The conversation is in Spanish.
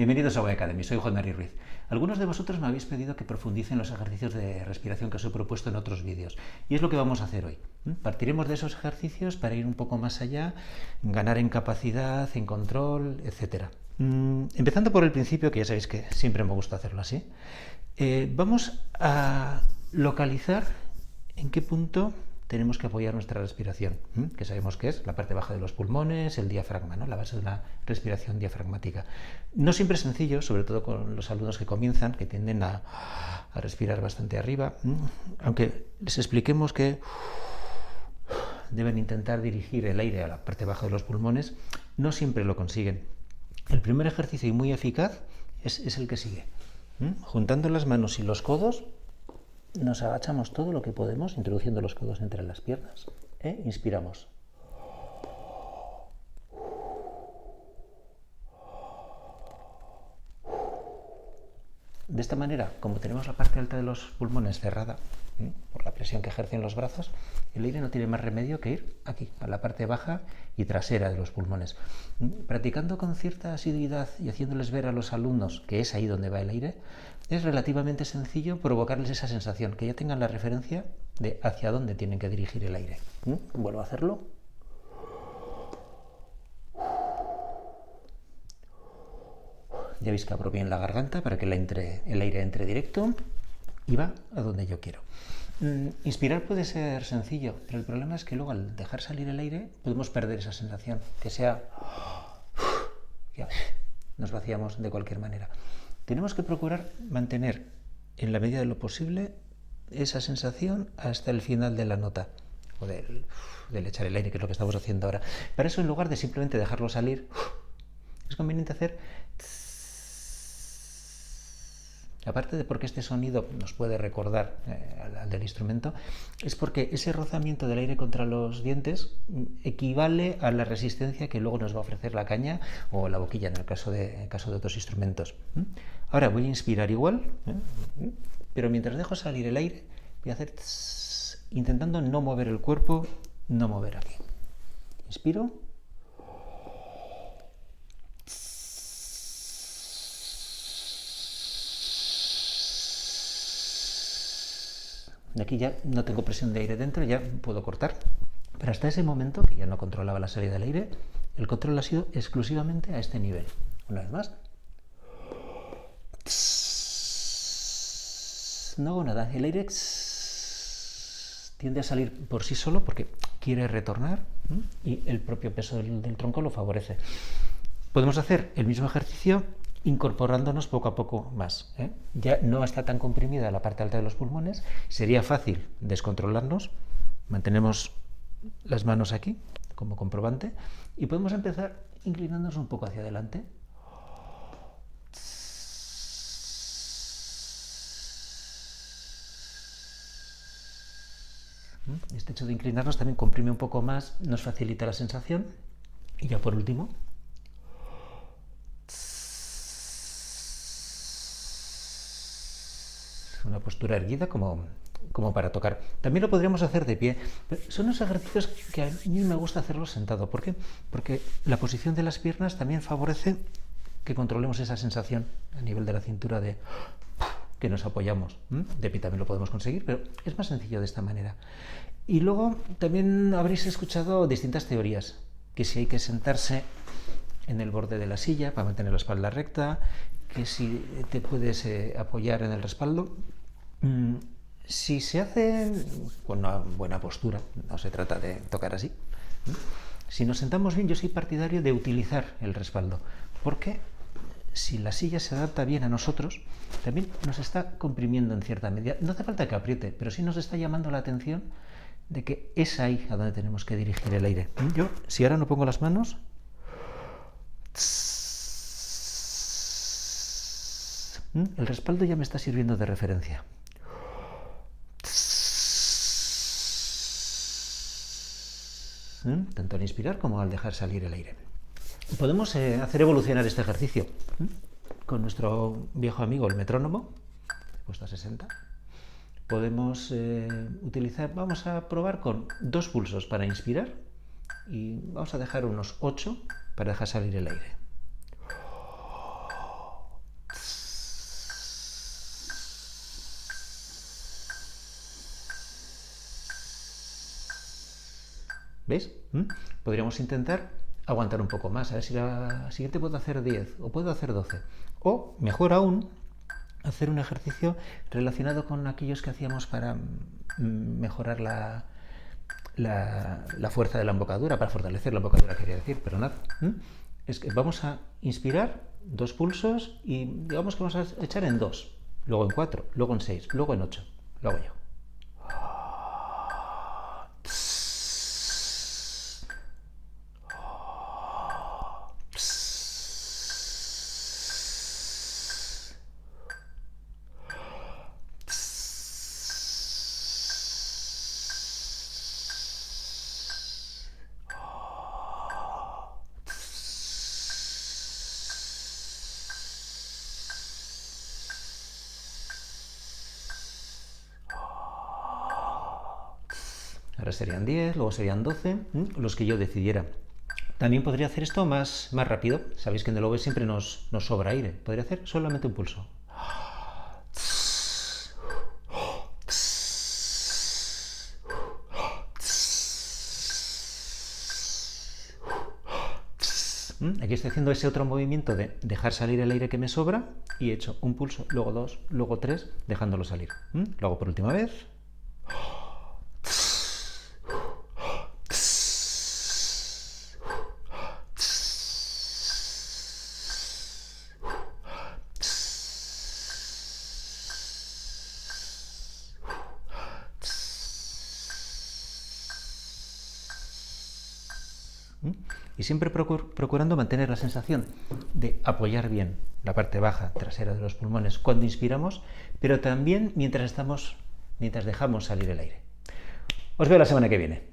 Bienvenidos a Way Academy, soy Juan Mari Ruiz. Algunos de vosotros me habéis pedido que profundice en los ejercicios de respiración que os he propuesto en otros vídeos y es lo que vamos a hacer hoy. Partiremos de esos ejercicios para ir un poco más allá, ganar en capacidad, en control, etc. Empezando por el principio, que ya sabéis que siempre me gusta hacerlo así, vamos a localizar en qué punto tenemos que apoyar nuestra respiración, que sabemos que es la parte baja de los pulmones, el diafragma, ¿no? La base de la respiración diafragmática. No siempre es sencillo, sobre todo con los alumnos que comienzan, que tienden a respirar bastante arriba, aunque les expliquemos que deben intentar dirigir el aire a la parte baja de los pulmones, no siempre lo consiguen. El primer ejercicio y muy eficaz es el que sigue. Juntando las manos y los codos, nos agachamos todo lo que podemos, introduciendo los codos entre las piernas. Inspiramos. De esta manera, como tenemos la parte alta de los pulmones cerrada, por la presión que ejercen los brazos, el aire no tiene más remedio que ir aquí, a la parte baja y trasera de los pulmones. Practicando con cierta asiduidad y haciéndoles ver a los alumnos que es ahí donde va el aire, es relativamente sencillo provocarles esa sensación, que ya tengan la referencia de hacia dónde tienen que dirigir el aire. Vuelvo a hacerlo. Ya veis que abro bien la garganta para que el aire entre directo y va a donde yo quiero. Inspirar puede ser sencillo, pero el problema es que luego al dejar salir el aire podemos perder esa sensación, que sea... Ya ves, nos vaciamos de cualquier manera. Tenemos que procurar mantener en la medida de lo posible esa sensación hasta el final de la nota, o del echar el aire, que es lo que estamos haciendo ahora. Para eso, en lugar de simplemente dejarlo salir, es conveniente hacer... Aparte de porque este sonido nos puede recordar al del instrumento, es porque ese rozamiento del aire contra los dientes equivale a la resistencia que luego nos va a ofrecer la caña o la boquilla en el caso de otros instrumentos. Ahora voy a inspirar igual, pero mientras dejo salir el aire, voy a hacer intentando no mover el cuerpo, no mover aquí. Inspiro. De aquí ya no tengo presión de aire dentro, ya puedo cortar. Pero hasta ese momento, que ya no controlaba la salida del aire, el control ha sido exclusivamente a este nivel. Una vez más. No hago nada. El aire tiende a salir por sí solo porque quiere retornar y el propio peso del tronco lo favorece. Podemos hacer el mismo ejercicio incorporándonos poco a poco más. Ya no está tan comprimida la parte alta de los pulmones, sería fácil descontrolarnos, mantenemos las manos aquí como comprobante y podemos empezar inclinándonos un poco hacia adelante. Este hecho de inclinarnos también comprime un poco más, nos facilita la sensación. Y ya por último, una postura erguida como para tocar. También lo podríamos hacer de pie. Son unos ejercicios que a mí me gusta hacerlos sentado. ¿Por qué? Porque la posición de las piernas también favorece que controlemos esa sensación a nivel de la cintura de que nos apoyamos. De pie también lo podemos conseguir, pero es más sencillo de esta manera. Y luego también habréis escuchado distintas teorías, que si hay que sentarse en el borde de la silla para mantener la espalda recta, que si te puedes apoyar en el respaldo. Si se hace con una buena postura, no se trata de tocar así. Si nos sentamos bien, yo soy partidario de utilizar el respaldo, porque si la silla se adapta bien a nosotros, también nos está comprimiendo en cierta medida. No hace falta que apriete, pero sí nos está llamando la atención de que es ahí a donde tenemos que dirigir el aire. Yo, si ahora no pongo las manos, el respaldo ya me está sirviendo de referencia. Tanto al inspirar como al dejar salir el aire. Podemos hacer evolucionar este ejercicio con nuestro viejo amigo el metrónomo, puesto a 60. Podemos utilizar, vamos a probar con 2 pulsos para inspirar y vamos a dejar unos 8 para dejar salir el aire. ¿Veis? Podríamos intentar aguantar un poco más, a ver si la siguiente puedo hacer 10 o puedo hacer 12. O, mejor aún, hacer un ejercicio relacionado con aquellos que hacíamos para mejorar la fuerza de la embocadura, para fortalecer la embocadura, quería decir, pero nada. Es que vamos a inspirar 2 pulsos y digamos que vamos a echar en 2, luego en 4, luego en 6, luego en 8. Lo hago yo. Ahora serían 10, luego serían 12, los que yo decidiera. También podría hacer esto más rápido. Sabéis que en el OV siempre nos sobra aire. Podría hacer solamente un pulso. Aquí estoy haciendo ese otro movimiento de dejar salir el aire que me sobra y he hecho un pulso, luego 2, luego 3, dejándolo salir. Lo hago por última vez. Y siempre procurando mantener la sensación de apoyar bien la parte baja trasera de los pulmones cuando inspiramos, pero también mientras dejamos salir el aire. Os veo la semana que viene.